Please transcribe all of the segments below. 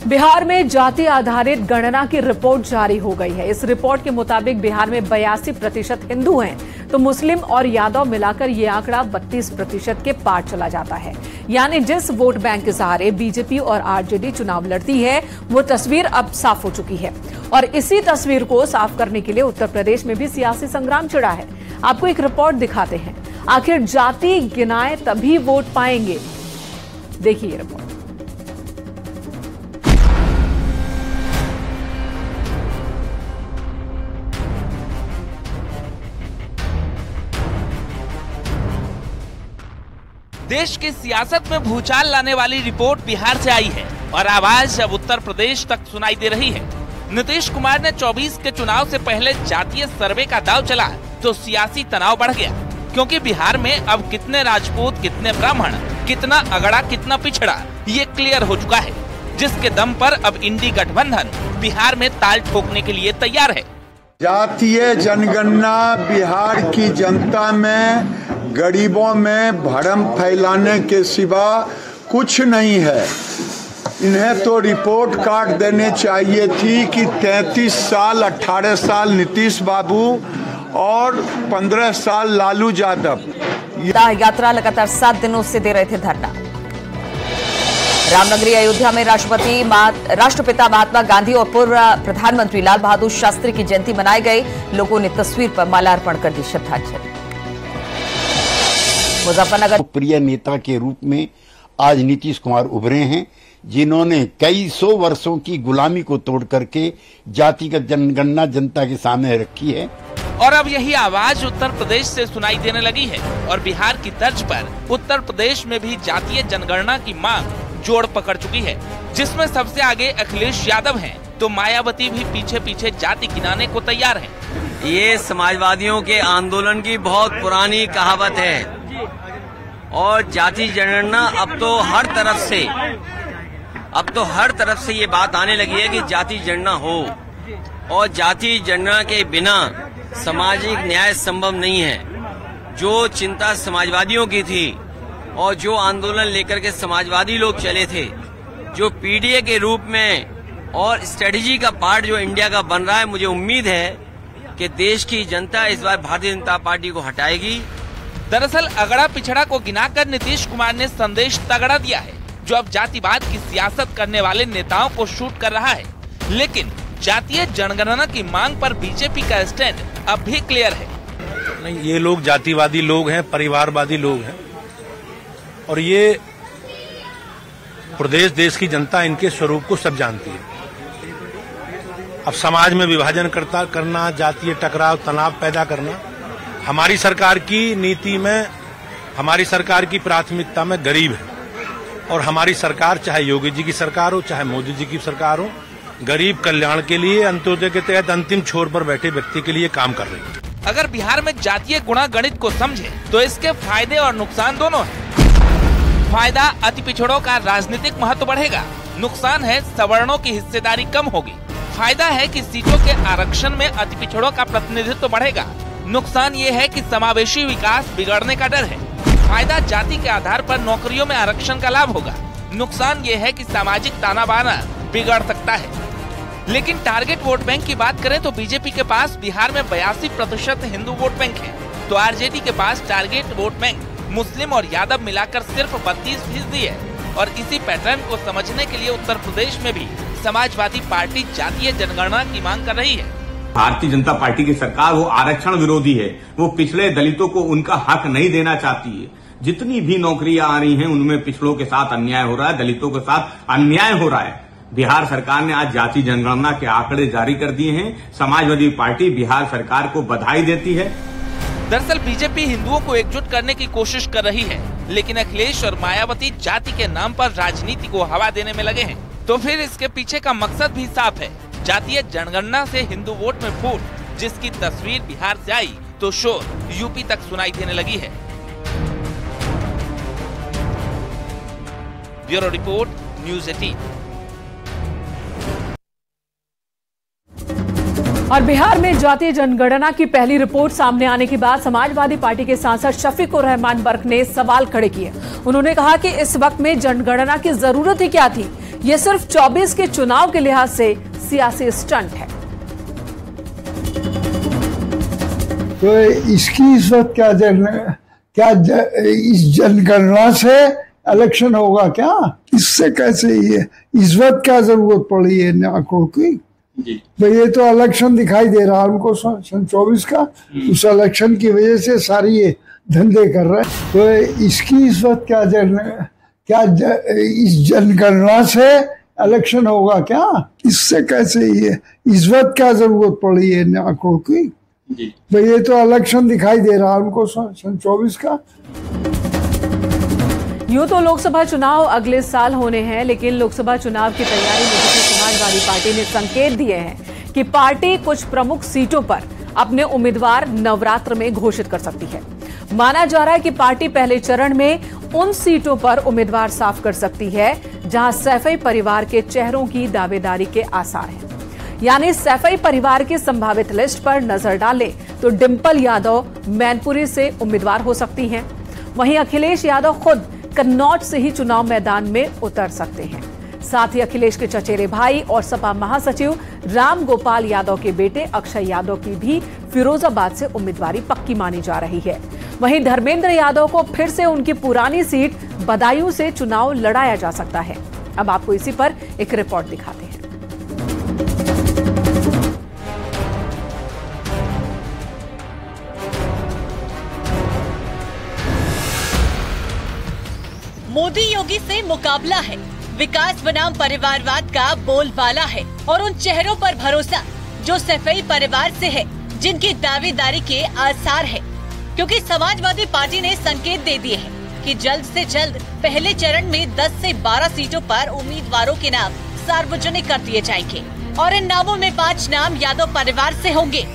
बिहार में जाति आधारित गणना की रिपोर्ट जारी हो गई है। इस रिपोर्ट के मुताबिक बिहार में 82% हिंदू हैं, तो मुस्लिम और यादव मिलाकर ये आंकड़ा 32% के पार चला जाता है। यानी जिस वोट बैंक के सहारे बीजेपी और आरजेडी चुनाव लड़ती है, वो तस्वीर अब साफ हो चुकी है। और इसी तस्वीर को साफ करने के लिए उत्तर प्रदेश में भी सियासी संग्राम छिड़ा है। आपको एक रिपोर्ट दिखाते हैं, आखिर जाति गिनाए तभी वोट पाएंगे। देखिए ये रिपोर्ट। देश की सियासत में भूचाल लाने वाली रिपोर्ट बिहार से आई है और आवाज अब उत्तर प्रदेश तक सुनाई दे रही है। नीतीश कुमार ने 24 के चुनाव से पहले जातीय सर्वे का दांव चला तो सियासी तनाव बढ़ गया, क्योंकि बिहार में अब कितने राजपूत, कितने ब्राह्मण, कितना अगड़ा, कितना पिछड़ा, ये क्लियर हो चुका है, जिसके दम पर अब इंडी गठबंधन बिहार में ताल ठोकने के लिए तैयार है। जातीय जनगणना बिहार की जनता में, गरीबों में भ्रम फैलाने के सिवा कुछ नहीं है। इन्हें तो रिपोर्ट कार्ड देने चाहिए थी कि 33 साल 18 साल नीतीश बाबू और 15 साल लालू यादव यात्रा लगातार 7 दिनों से दे रहे थे धरना। रामनगरी अयोध्या में राष्ट्रपिता महात्मा गांधी और पूर्व प्रधानमंत्री लाल बहादुर शास्त्री की जयंती मनाई गई। लोगों ने तस्वीर पर माल्यार्पण कर दी श्रद्धांजलि। मुजफ्फरनगर प्रिय नेता के रूप में आज नीतीश कुमार उभरे हैं, जिन्होंने कई सौ वर्षों की गुलामी को तोड़ करके जातिगत जनगणना जनता के सामने रखी है। और अब यही आवाज उत्तर प्रदेश से सुनाई देने लगी है और बिहार की तर्ज पर उत्तर प्रदेश में भी जातीय जनगणना की मांग जोड़ पकड़ चुकी है, जिसमें सबसे आगे अखिलेश यादव हैं, तो मायावती भी पीछे पीछे जाति गिनाने को तैयार हैं। ये समाजवादियों के आंदोलन की बहुत पुरानी कहावत है और जाति जनगणना अब तो हर तरफ से ये बात आने लगी है कि जाति जनगणना हो, और जाति जनगणना के बिना सामाजिक न्याय संभव नहीं है। जो चिंता समाजवादियों की थी और जो आंदोलन लेकर के समाजवादी लोग चले थे, जो पीडीए के रूप में और स्ट्रेटेजी का पार्ट जो इंडिया का बन रहा है, मुझे उम्मीद है कि देश की जनता इस बार भारतीय जनता पार्टी को हटाएगी। दरअसल अगड़ा पिछड़ा को गिनाकर नीतीश कुमार ने संदेश तगड़ा दिया है, जो अब जातिवाद की सियासत करने वाले नेताओं को शूट कर रहा है। लेकिन जातीय जनगणना की मांग पर बीजेपी का स्टैंड अब भी क्लियर है। नहीं, ये लोग जातिवादी लोग हैं, परिवारवादी लोग हैं, और ये प्रदेश देश की जनता इनके स्वरूप को सब जानती है। अब समाज में विभाजन करना, जातीय टकराव, तनाव पैदा करना, हमारी सरकार की नीति में, हमारी सरकार की प्राथमिकता में गरीब है। और हमारी सरकार, चाहे योगी जी की सरकार हो, चाहे मोदी जी की सरकार हो, गरीब कल्याण के लिए, अंत्योदय के तहत अंतिम छोर पर बैठे व्यक्ति के लिए काम कर रही है। अगर बिहार में जातीय गुणा गणित को समझे तो इसके फायदे और नुकसान दोनों हैं। फायदा, अति पिछड़ों का राजनीतिक महत्व बढ़ेगा। नुकसान है, सवर्णों की हिस्सेदारी कम होगी। फायदा है कि सीटों के आरक्षण में अति पिछड़ों का प्रतिनिधित्व बढ़ेगा। नुकसान ये है कि समावेशी विकास बिगड़ने का डर है। फायदा, जाति के आधार पर नौकरियों में आरक्षण का लाभ होगा। नुकसान ये है कि सामाजिक ताना बाना बिगड़ सकता है। लेकिन टारगेट वोट बैंक की बात करें तो बीजेपी के पास बिहार में 82% हिंदू वोट बैंक है, तो आरजेडी के पास टारगेट वोट बैंक मुस्लिम और यादव मिलाकर सिर्फ 32% है। और इसी पैटर्न को समझने के लिए उत्तर प्रदेश में भी समाजवादी पार्टी जातीय जनगणना की मांग कर रही है। भारतीय जनता पार्टी की सरकार वो आरक्षण विरोधी है, वो पिछड़े दलितों को उनका हक नहीं देना चाहती है। जितनी भी नौकरियां आ रही हैं उनमें पिछड़ों के साथ अन्याय हो रहा है, दलितों के साथ अन्याय हो रहा है। बिहार सरकार ने आज जाति जनगणना के आंकड़े जारी कर दिए हैं। समाजवादी पार्टी बिहार सरकार को बधाई देती है। दरअसल बीजेपी हिंदुओं को एकजुट करने की कोशिश कर रही है, लेकिन अखिलेश और मायावती जाति के नाम पर राजनीति को हवा देने में लगे हैं। तो फिर इसके पीछे का मकसद भी साफ है, जातीय जनगणना से हिंदू वोट में फूट, जिसकी तस्वीर बिहार से आई तो शोर यूपी तक सुनाई देने लगी है। Bureau report, news 18। और बिहार में जातीय जनगणना की पहली रिपोर्ट सामने आने के बाद समाजवादी पार्टी के सांसद शफीकुर रहमान बर्क ने सवाल खड़े किए। उन्होंने कहा कि इस वक्त में जनगणना की जरूरत ही क्या थी, ये सिर्फ 24 के चुनाव के लिहाज से सियासी स्टंट है। तो इसकी इस वक्त इस जनगणना से इलेक्शन होगा क्या? इससे कैसे ये इस वक्त क्या जरूरत पड़ी है आंकड़ों की? भाई ये तो इलेक्शन दिखाई दे रहा है उनको सन 24 का, उस इलेक्शन की वजह से सारी ये धंधे कर रहे हैं। तो इसकी इस वक्त इस जनगणना से इलेक्शन होगा क्या? इससे कैसे ये इस वक्त क्या जरूरत पड़ी है आंकड़ों की? भाई ये तो इलेक्शन दिखाई दे रहा है उनको सन 24 का। यूं तो लोकसभा चुनाव अगले साल होने हैं, लेकिन लोकसभा चुनाव की तैयारी में समाजवादी पार्टी ने संकेत दिए हैं कि पार्टी कुछ प्रमुख सीटों पर अपने उम्मीदवार नवरात्र में घोषित कर सकती है। माना जा रहा है कि पार्टी पहले चरण में उन सीटों पर उम्मीदवार साफ कर सकती है जहां सैफई परिवार के चेहरों की दावेदारी के आसार हैं। यानी सैफई परिवार की संभावित लिस्ट पर नजर डालें तो डिंपल यादव मैनपुरी से उम्मीदवार हो सकती हैं। वहीं अखिलेश यादव खुद कन्नौज से ही चुनाव मैदान में उतर सकते हैं। साथ ही अखिलेश के चचेरे भाई और सपा महासचिव राम गोपाल यादव के बेटे अक्षय यादव की भी फिरोजाबाद से उम्मीदवारी पक्की मानी जा रही है। वहीं धर्मेंद्र यादव को फिर से उनकी पुरानी सीट बदायूं से चुनाव लड़ाया जा सकता है। अब आपको इसी पर एक रिपोर्ट दिखाते हैं। मोदी योगी से मुकाबला है, विकास बनाम परिवारवाद का बोलबाला है और उन चेहरों पर भरोसा जो सैफई परिवार से है, जिनकी दावेदारी के आसार है। क्योंकि समाजवादी पार्टी ने संकेत दे दिए हैं कि जल्द से जल्द पहले चरण में 10 से 12 सीटों पर उम्मीदवारों के नाम सार्वजनिक कर दिए जाएंगे और इन नामों में 5 नाम यादव परिवार से होंगे।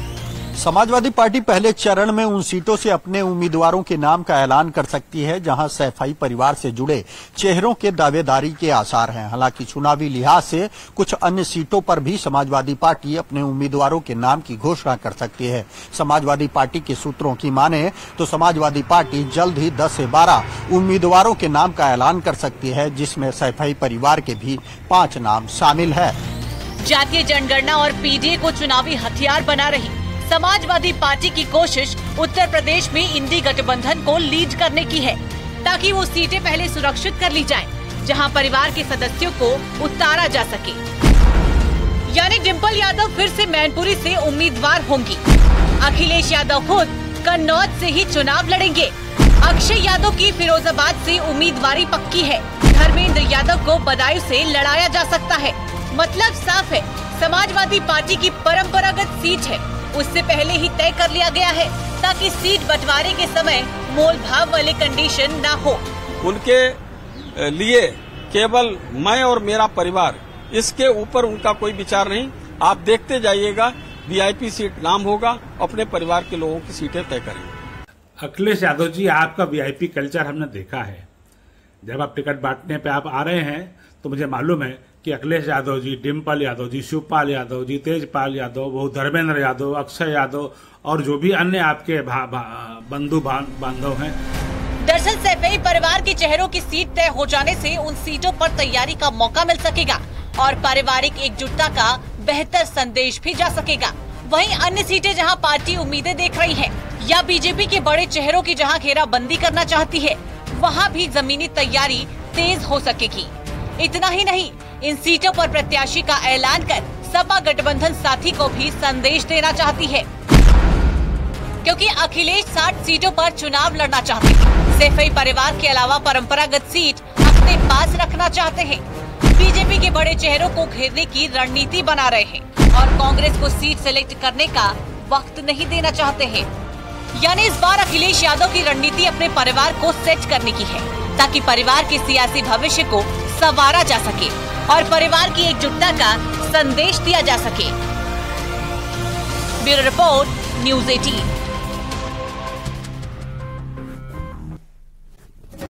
समाजवादी पार्टी पहले चरण में उन सीटों से अपने उम्मीदवारों के नाम का ऐलान कर सकती है जहां सैफई परिवार से जुड़े चेहरों के दावेदारी के आसार हैं। हालांकि चुनावी लिहाज से कुछ अन्य सीटों पर भी समाजवादी पार्टी अपने उम्मीदवारों के नाम की घोषणा कर सकती है। समाजवादी पार्टी के सूत्रों की माने तो समाजवादी पार्टी जल्द ही 10 से 12 उम्मीदवारों के नाम का ऐलान कर सकती है, जिसमें सैफई परिवार के भी 5 नाम शामिल है। जातीय जनगणना और पीडीए को चुनावी हथियार बना रही समाजवादी पार्टी की कोशिश उत्तर प्रदेश में इंडी गठबंधन को लीड करने की है, ताकि वो सीटें पहले सुरक्षित कर ली जाएं, जहां परिवार के सदस्यों को उतारा जा सके। यानी डिंपल यादव फिर से मैनपुरी से उम्मीदवार होंगी। अखिलेश यादव खुद कन्नौज से ही चुनाव लड़ेंगे। अक्षय यादव की फिरोजाबाद से उम्मीदवारी पक्की है। धर्मेंद्र यादव को बदायूं से लड़ाया जा सकता है। मतलब साफ है, समाजवादी पार्टी की परंपरागत सीट है, उससे पहले ही तय कर लिया गया है, ताकि सीट बंटवारे के समय मोल भाव वाले कंडीशन ना हो। उनके लिए केवल मैं और मेरा परिवार, इसके ऊपर उनका कोई विचार नहीं। आप देखते जाइएगा, वीआईपी सीट नाम होगा, अपने परिवार के लोगों की सीटें तय करेंगे। अखिलेश यादव जी, आपका वीआईपी कल्चर हमने देखा है। जब आप टिकट बांटने पे आप आ रहे हैं तो मुझे मालूम है कि अखिलेश यादव जी, डिंपल यादव जी, शिवपाल यादव जी, तेजपाल यादव, धर्मेंद्र यादव, अक्षय यादव और जो भी अन्य आपके बंधु बांधव हैं। दरअसल सैफई परिवार के चेहरों की सीट तय हो जाने से उन सीटों पर तैयारी का मौका मिल सकेगा और पारिवारिक एकजुटता का बेहतर संदेश भी जा सकेगा। वहीं अन्य सीटें जहां पार्टी उम्मीदें देख रही है या बीजेपी के बड़े चेहरों की जहां घेराबंदी करना चाहती है, वहां भी जमीनी तैयारी तेज हो सकेगी। इतना ही नहीं, इन सीटों पर प्रत्याशी का ऐलान कर सपा गठबंधन साथी को भी संदेश देना चाहती है, क्योंकि अखिलेश 60 सीटों पर चुनाव लड़ना चाहते हैं। सैफई परिवार के अलावा परंपरागत सीट अपने पास रखना चाहते हैं। बीजेपी के बड़े चेहरों को घेरने की रणनीति बना रहे हैं और कांग्रेस को सीट सेलेक्ट करने का वक्त नहीं देना चाहते हैं। यानी इस बार अखिलेश यादव की रणनीति अपने परिवार को सेट करने की है, ताकि परिवार के सियासी भविष्य को संवारा जा सके और परिवार की एकजुटता का संदेश दिया जा सके। Bureau report, news 18।